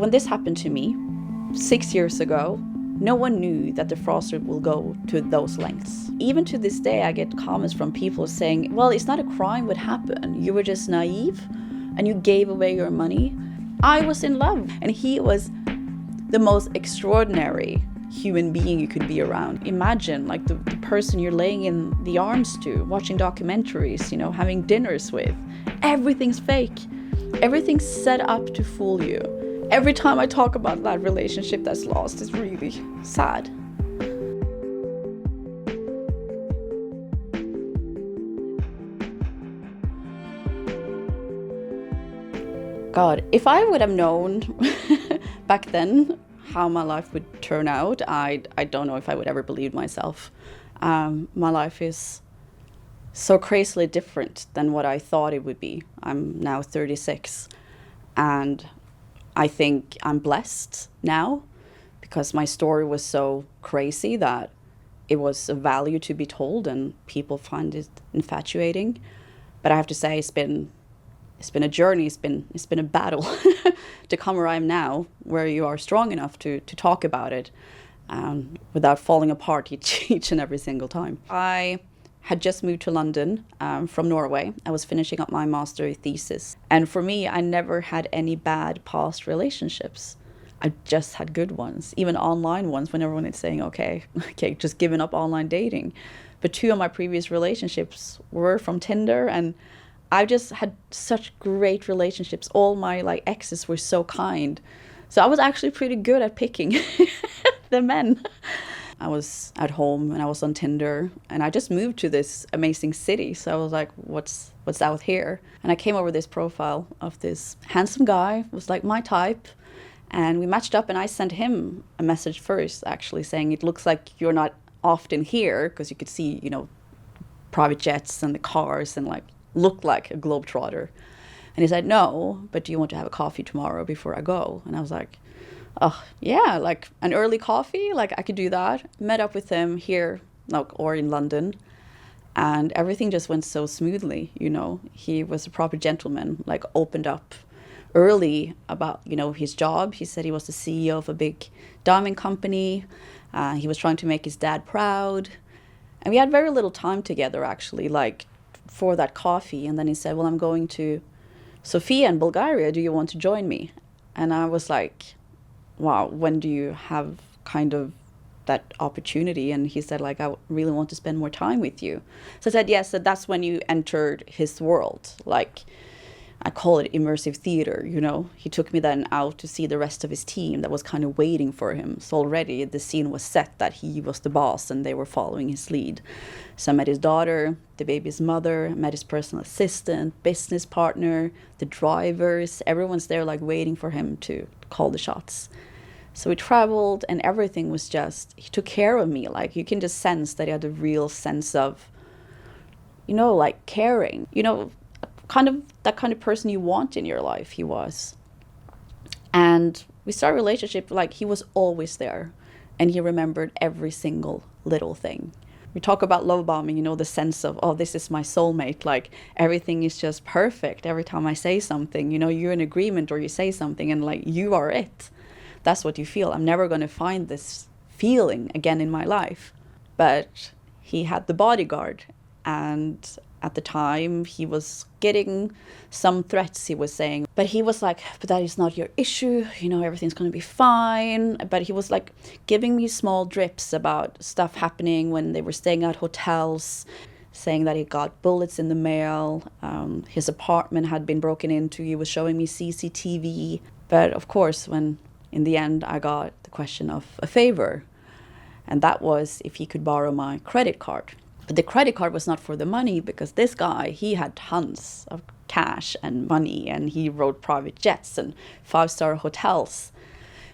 when this happened to me 6 years ago, no one knew that the fraudster will go to those lengths. Even to this day, I get comments from people saying, well, it's not a crime what happened. You were just naive and you gave away your money. I was in love, and he was the most extraordinary human being you could be around. Imagine like the person you're laying in the arms to, watching documentaries, having dinners with. Everything's fake. Everything's set up to fool you. Every time I talk about that relationship that's lost, it's really sad. God, if I would have known back then how my life would turn out, I don't know if I would ever believe myself. My life is so crazily different than what I thought it would be. I'm now 36, and I think I'm blessed now because my story was so crazy that it was of value to be told and people find it infatuating. But I have to say it's been a journey, it's been a battle to come where I am now, where you are strong enough to talk about it without falling apart each and every single time. I had just moved to London from Norway. I was finishing up my master thesis. And for me, I never had any bad past relationships. I just had good ones, even online ones when everyone is saying, okay, just giving up online dating. But 2 of my previous relationships were from Tinder, and I just had such great relationships. All my exes were so kind. So I was actually pretty good at picking the men. I was at home and I was on Tinder, and I just moved to this amazing city. So I was like, what's out here? And I came over this profile of this handsome guy, was like my type. And we matched up, and I sent him a message first, actually saying, it looks like you're not often here, because you could see, private jets and the cars and looked like a globetrotter. And he said, no, but do you want to have a coffee tomorrow before I go? And I was like, oh, yeah, an early coffee, I could do that. Met up with him here, or in London, and everything just went so smoothly, He was a proper gentleman, opened up early about, his job. He said he was the CEO of a big diamond company. He was trying to make his dad proud. And we had very little time together, actually, for that coffee. And then he said, well, I'm going to Sofia in Bulgaria. Do you want to join me? And I was like, wow, when do you have kind of that opportunity? And he said, I really want to spend more time with you. So I said, yes, so that's when you entered his world. I call it immersive theater, He took me then out to see the rest of his team that was kind of waiting for him. So already the scene was set that he was the boss and they were following his lead. So I met his daughter, the baby's mother, met his personal assistant, business partner, the drivers. Everyone's there waiting for him to call the shots. So we traveled, and everything was he took care of me. You can just sense that he had a real sense of, caring. Kind of that kind of person you want in your life, he was. And we started a relationship, he was always there, and he remembered every single little thing. We talk about love bombing, the sense of, oh, this is my soulmate, everything is just perfect. Every time I say something, you're in agreement, or you say something and you are it. That's what you feel. I'm never going to find this feeling again in my life. But he had the bodyguard, and at the time, he was getting some threats, he was saying. But he was like, but that is not your issue. Everything's going to be fine. But he was giving me small drips about stuff happening when they were staying at hotels, saying that he got bullets in the mail. His apartment had been broken into. He was showing me CCTV. But of course, when in the end, I got the question of a favor. And that was if he could borrow my credit card. But the credit card was not for the money, because this guy, he had tons of cash and money, and he rode private jets and 5-star hotels.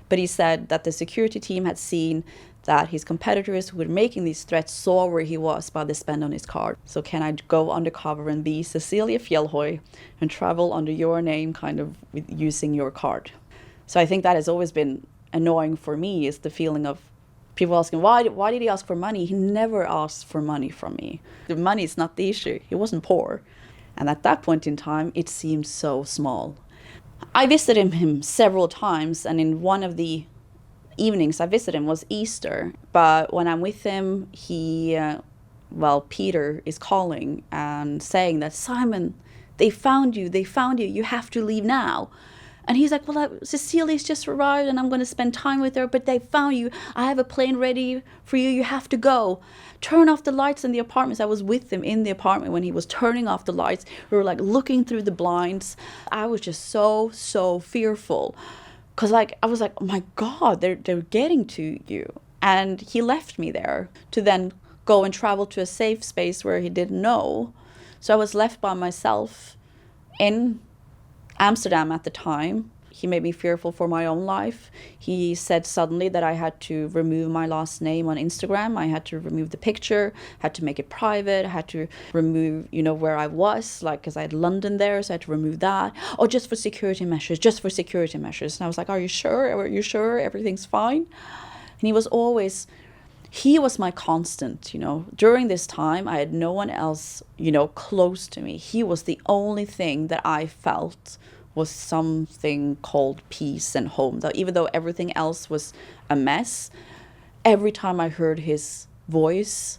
But he said that the security team had seen that his competitors who were making these threats saw where he was by the spend on his card. So can I go undercover and be Cecilie Fjellhøy and travel under your name, kind of with using your card? So I think that has always been annoying for me, is the feeling of people asking, why did he ask for money? He never asked for money from me. The money is not the issue. He wasn't poor. And at that point in time, it seemed so small. I visited him several times, and in one of the evenings I visited him was Easter. But when I'm with him, Peter is calling and saying that, Simon, they found you, you have to leave now. And he's like, well, Cecilie's just arrived and I'm going to spend time with her, but they found you. I have a plane ready for you. You have to go. Turn off the lights in the apartments. I was with him in the apartment when he was turning off the lights. We were like looking through the blinds. I was just so fearful. Because I was like, oh my God, they're getting to you. And he left me there to then go and travel to a safe space where he didn't know. So I was left by myself in Amsterdam at the time. He made me fearful for my own life. He said suddenly that I had to remove my last name on Instagram. I had to remove the picture, had to make it private, had to remove, where I was, because I had London there, so I had to remove that. Oh, just for security measures. And I was like, are you sure? Are you sure everything's fine? And he was my constant, During this time, I had no one else, close to me. He was the only thing that I felt was something called peace and home. Even though everything else was a mess, every time I heard his voice,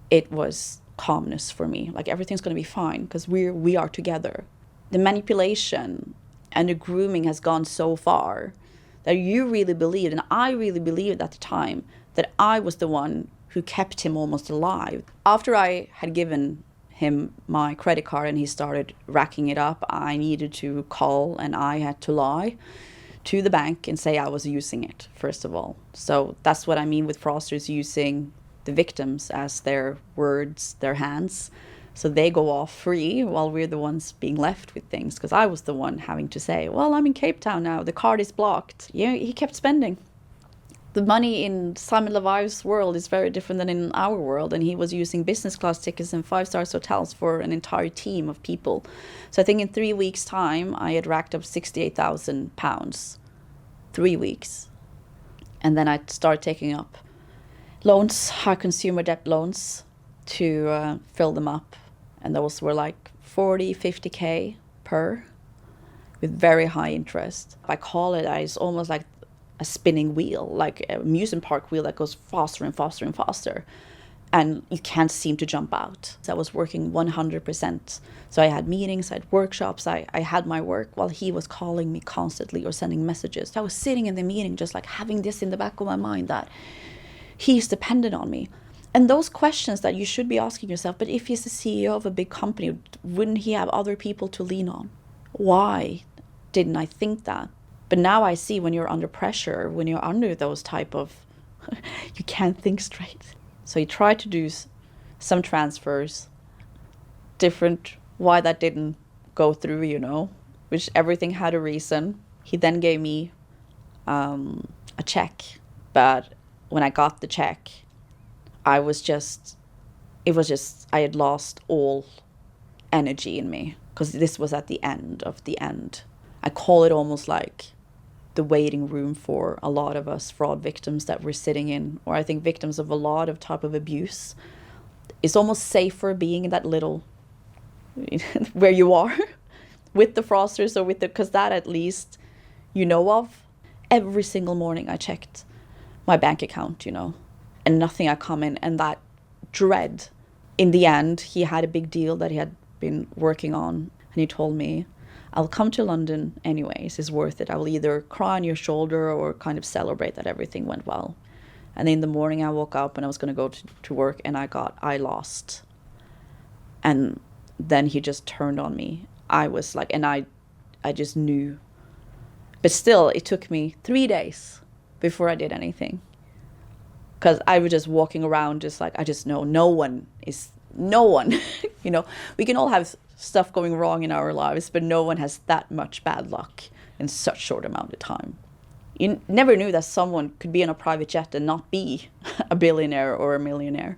it was calmness for me. Like, everything's going to be fine because we are together. The manipulation and the grooming has gone so far that you really believed, and I really believed at the time, that I was the one who kept him almost alive. After I had given him my credit card and he started racking it up, I needed to call and I had to lie to the bank and say I was using it, first of all. So that's what I mean with fraudsters using the victims as their words, their hands. So they go off free while we're the ones being left with things. Because I was the one having to say, well, I'm in Cape Town now, the card is blocked. He kept spending. The money in Simon Leviev's world is very different than in our world, and he was using business class tickets and 5-star hotels for an entire team of people. So I think in 3 weeks' time, I had racked up £68,000. 3 weeks. And then I started taking up loans, high consumer debt loans, to fill them up. And those were like 40, 50K per, with very high interest. I call it, it's almost like a spinning wheel, like a amusement park wheel that goes faster and faster and faster. And you can't seem to jump out. So I was working 100%. So I had meetings, I had workshops, I had my work while he was calling me constantly or sending messages. So I was sitting in the meeting just like having this in the back of my mind that he's dependent on me. And those questions that you should be asking yourself, but if he's the CEO of a big company, wouldn't he have other people to lean on? Why didn't I think that? But now I see when you're under pressure, when you're under those type of, you can't think straight. So he tried to do some transfers, different, why that didn't go through, which everything had a reason. He then gave me a check. But when I got the check, I had lost all energy in me because this was at the end of the end. I call it almost like the waiting room for a lot of us fraud victims that we're sitting in, or I think victims of a lot of type of abuse. It's almost safer being in that little where you are with the fraudsters or because that at least you know of. Every single morning I checked my bank account, and nothing had come in, and that dread. In the end, he had a big deal that he had been working on, and he told me, I'll come to London anyways, it's worth it. I will either cry on your shoulder or kind of celebrate that everything went well. And in the morning I woke up and I was going to go to work and I lost. And then he just turned on me. I was like, and I just knew. But still, it took me 3 days before I did anything. Because I was just walking around just like, I just know no one. We can all have stuff going wrong in our lives, but no one has that much bad luck in such short amount of time. You never knew that someone could be on a private jet and not be a billionaire or a millionaire.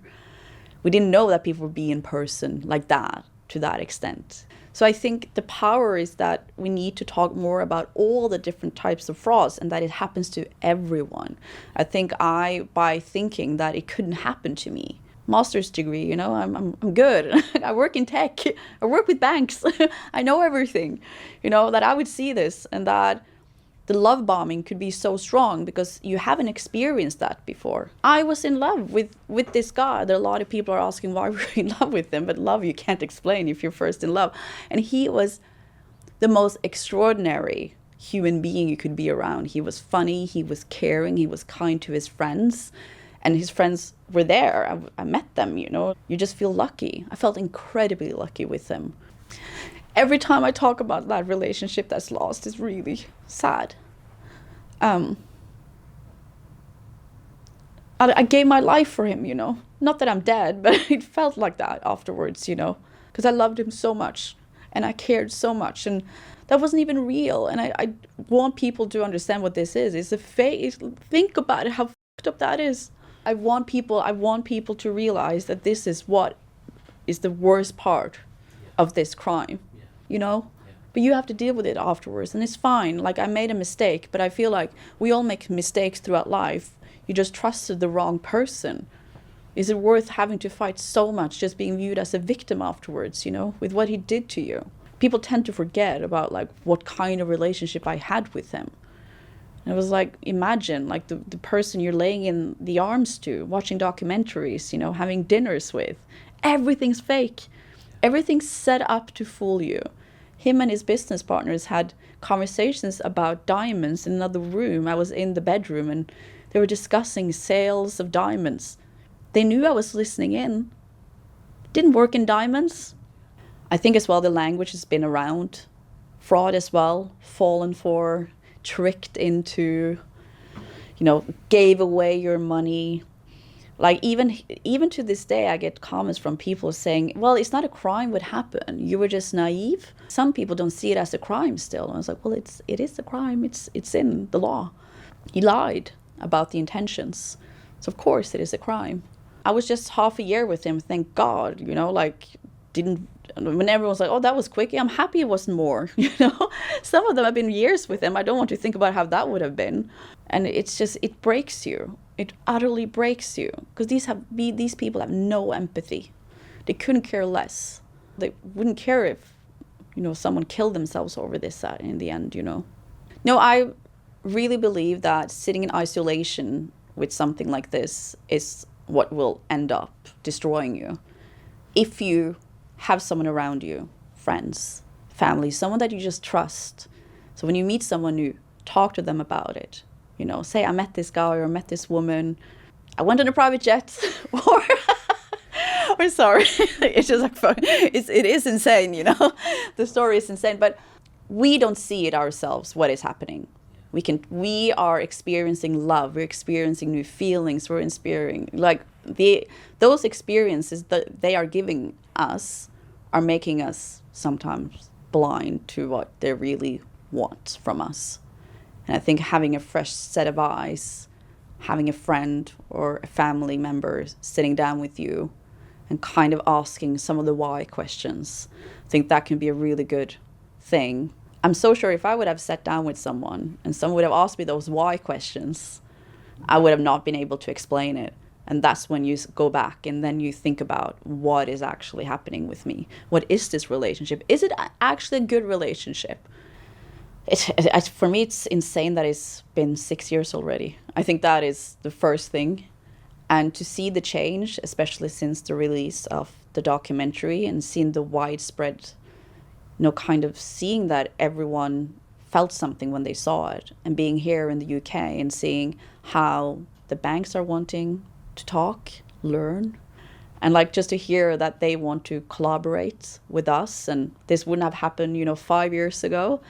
We didn't know that people would be in person like that, to that extent. So I think the power is that we need to talk more about all the different types of frauds and that it happens to everyone. I think by thinking that it couldn't happen to me, master's degree, you know, I'm good. I work in tech, I work with banks, I know everything, you know, that I would see this, and that the love bombing could be so strong because you haven't experienced that before. I was in love with this guy. There are a lot of people are asking why we're in love with him, but love you can't explain if you're first in love. And he was the most extraordinary human being you could be around. He was funny, he was caring, he was kind to his friends, and his friends were there. I met them, you know. You just feel lucky. I felt incredibly lucky with him. Every time I talk about that relationship that's lost, it's really sad. I gave my life for him, you know. Not that I'm dead, but it felt like that afterwards, you know, because I loved him so much and I cared so much, and that wasn't even real. And I want people to understand what this is. It's a fake. Think about it, how fucked up that is. I want people to realize that this is what is the worst part of this crime, you know? But you have to deal with it afterwards, and it's fine. Like, I made a mistake, but I feel like we all make mistakes throughout life. You just trusted the wrong person. Is it worth having to fight so much just being viewed as a victim afterwards, you know, with what he did to you? People tend to forget about, like, what kind of relationship I had with him. And it was like, imagine, like, the person you're laying in the arms to, watching documentaries, you know, having dinners with. Everything's fake. Everything's set up to fool you. Him and his business partners had conversations about diamonds in another room. I was in the bedroom and they were discussing sales of diamonds. They knew I was listening in. Didn't work in diamonds. I think as well the language has been around. Fraud as well, fallen for, tricked into, you know, gave away your money. Like, even to this day, I get comments from people saying, well, it's not a crime what happened. You were just naive. Some people don't see it as a crime still. And I was like, well, it is a crime. It's in the law. He lied about the intentions. So of course it is a crime. I was just half a year with him, thank God, you know, like, when everyone's like, oh, that was quick, I'm happy it wasn't more, you know. Some of them have been years with him. I don't want to think about how that would have been. And it's just, it breaks you. It utterly breaks you, because these people have no empathy. They couldn't care less. They wouldn't care if, you know, someone killed themselves over this in the end, you know. No, I really believe that sitting in isolation with something like this is what will end up destroying you. If you have someone around you, friends, family, someone that you just trust. So when you meet someone new, talk to them about it. You know, say, I met this guy or I met this woman. I went on a private jet. or sorry, it's just like fun. It is insane, you know. The story is insane, but we don't see it ourselves, what is happening. We are experiencing love, we're experiencing new feelings, we're experiencing, like, those experiences that they are giving us are making us sometimes blind to what they really want from us. And I think having a fresh set of eyes, having a friend or a family member sitting down with you and kind of asking some of the why questions, I think that can be a really good thing. I'm so sure if I would have sat down with someone and someone would have asked me those why questions, I would have not been able to explain it. And that's when you go back and then you think about what is actually happening with me. What is this relationship? Is it actually a good relationship? For me, it's insane that it's been 6 years already. I think that is the first thing. And to see the change, especially since the release of the documentary and seeing the widespread, you know, kind of seeing that everyone felt something when they saw it, and being here in the UK and seeing how the banks are wanting to talk, learn, and like just to hear that they want to collaborate with us, and this wouldn't have happened, you know, 5 years ago.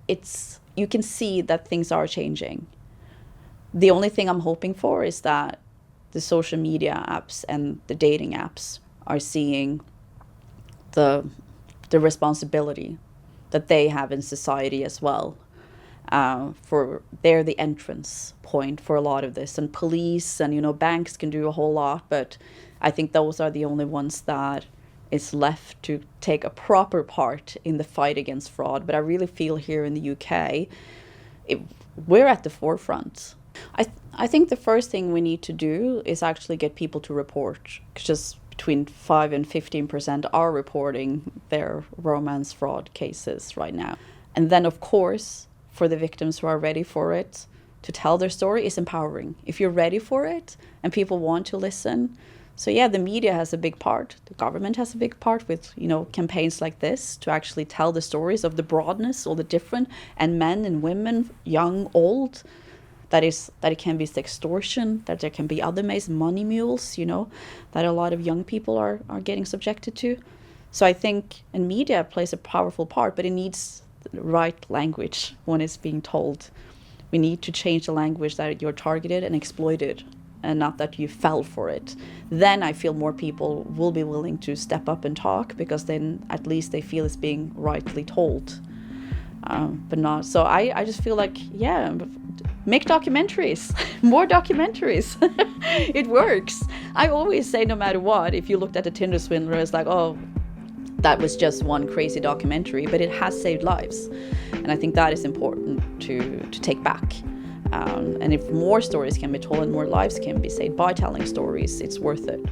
It's you can see that things are changing. The only thing I'm hoping for is that the social media apps and the dating apps are seeing the responsibility that they have in society as well. They're the entrance point for a lot of this, and police and, you know, banks can do a whole lot, but I think those are the only ones that is left to take a proper part in the fight against fraud. But I really feel here in the UK, we're at the forefront. I think the first thing we need to do is actually get people to report. Just between 5 and 15% are reporting their romance fraud cases right now. And then, of course, for the victims who are ready for it, to tell their story is empowering. If you're ready for it and people want to listen. So yeah, the media has a big part. The government has a big part with, campaigns like this to actually tell the stories of the broadness, all the different, and men and women, young, old, that it can be sextortion, that there can be other ways, money mules, that a lot of young people are getting subjected to. So I think, and media plays a powerful part, but it needs the right language when it's being told. We need to change the language that you're targeted and exploited, and not that you fell for it. Then I feel more people will be willing to step up and talk, because then at least they feel it's being rightly told. But not, so I just feel like, yeah, make documentaries, more documentaries. It works. I always say, no matter what, if you looked at the Tinder Swindler, it's like, oh, that was just one crazy documentary, but it has saved lives. And I think that is important to take back. And if more stories can be told and more lives can be saved by telling stories, it's worth it.